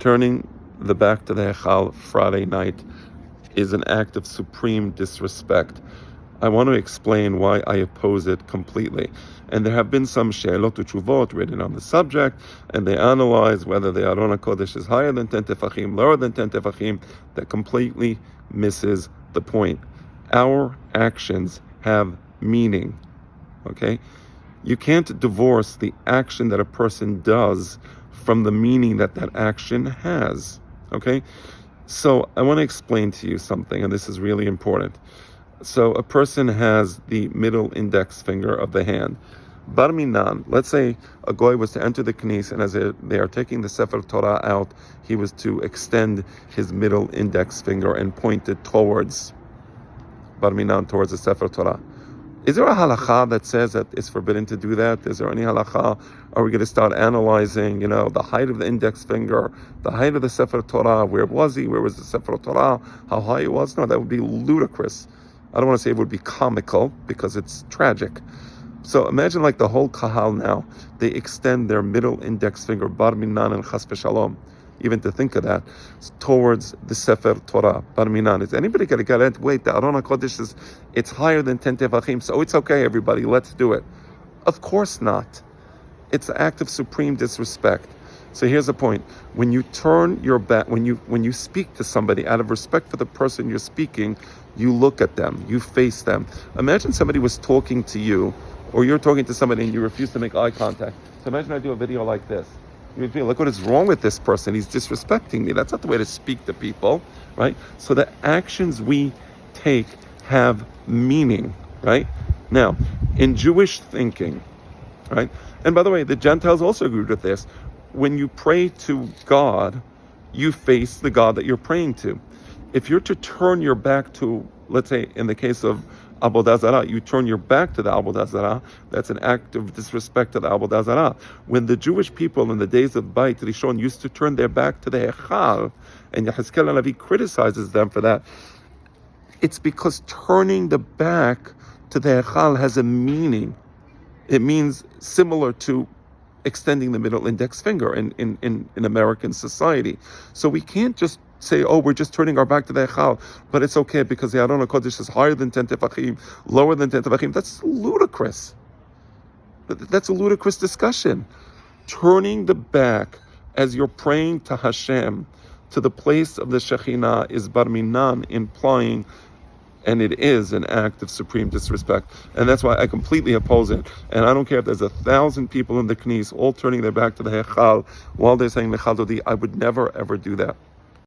turning the back to the Hechal Friday night is an act of supreme disrespect. I want to explain why I oppose it completely. And there have been some She'elot U'Tshuvot written on the subject, and they analyze whether the Aron HaKodesh is higher than 10 tefachim, lower than 10 tefachim. That completely misses the point. Our actions have meaning, okay? You can't divorce the action that a person does from the meaning that that action has, okay? So I want to explain to you something, and this is really important. So a person has the middle index finger of the hand. Bar Minan, let's say a goy was to enter the knis, and as they are taking the Sefer Torah out, he was to extend his middle index finger and point it towards Bar Minan, towards the Sefer Torah. Is there a halacha that says that it's forbidden to do that? Is there any halacha? Are we going to start analyzing, the height of the index finger, the height of the Sefer Torah? Where was he? Where was the Sefer Torah? How high it was? No, that would be ludicrous. I don't want to say it would be comical because it's tragic. So imagine like the whole kahal now, they extend their middle index finger, bar minan and chas v'shalom, even to think of that, towards the Sefer Torah, bar minan. Is anybody going to get it? Wait, the Aron HaKodesh it's higher than 10 tefachim, so it's okay, everybody, let's do it. Of course not. It's an act of supreme disrespect. So here's the point. When you turn your back, when you speak to somebody out of respect for the person you're speaking, you look at them, you face them. Imagine somebody was talking to you, or you're talking to somebody and you refuse to make eye contact. So imagine I do a video like this. You would feel, look what is wrong with this person. He's disrespecting me. That's not the way to speak to people, right? So the actions we take have meaning, right? Now, in Jewish thinking, right? And by the way, the Gentiles also agreed with this. When you pray to God, you face the God that you're praying to. If you're to turn your back to, let's say in the case of Avodah Zarah, you turn your back to the Avodah Zarah, that's an act of disrespect to the Avodah Zarah. When the Jewish people in the days of Beit Rishon used to turn their back to the Hechal, and Yehezkel HaNavi criticizes them for that, it's because turning the back to the Hechal has a meaning. It means similar to extending the middle index finger in American society. So we can't just say, we're just turning our back to the Echal, but it's okay because the Aron HaKodesh is higher than 10 tefachim, lower than 10 tefachim. That's ludicrous. That's a ludicrous discussion. Turning the back as you're praying to Hashem, to the place of the Shekhinah, is bar minan, implying, and it is an act of supreme disrespect. And that's why I completely oppose it. And I don't care if there's 1,000 people in the knis all turning their back to the Hechal while they're saying Lechal Dodi. I would never, ever do that.